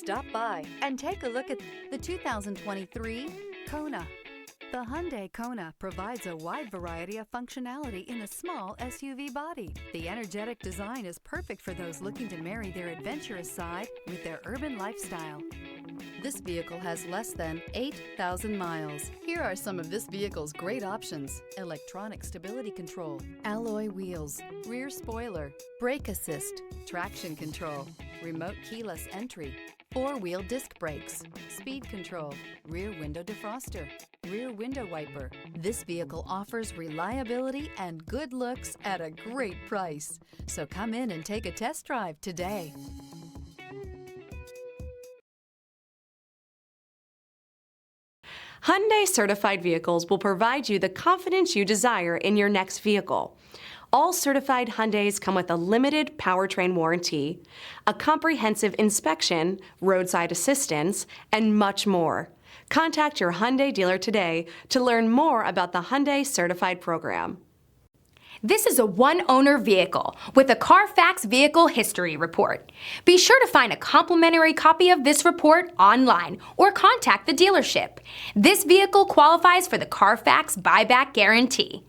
Stop by and take a look at the 2023 Kona. The Hyundai Kona provides a wide variety of functionality in a small SUV body. The energetic design is perfect for those looking to marry their adventurous side with their urban lifestyle. This vehicle has less than 8,000 miles. Here are some of this vehicle's great options: electronic stability control, alloy wheels, rear spoiler, brake assist, traction control, remote keyless entry, four-wheel disc brakes, speed control, rear window defroster, rear window wiper. This vehicle offers reliability and good looks at a great price. So come in and take a test drive today. Hyundai certified vehicles will provide you the confidence you desire in your next vehicle. All certified Hyundais come with a limited powertrain warranty, a comprehensive inspection, roadside assistance, and much more. Contact your Hyundai dealer today to learn more about the Hyundai Certified Program. This is a one-owner vehicle with a CARFAX Vehicle History Report. Be sure to find a complimentary copy of this report online or contact the dealership. This vehicle qualifies for the CARFAX Buyback Guarantee.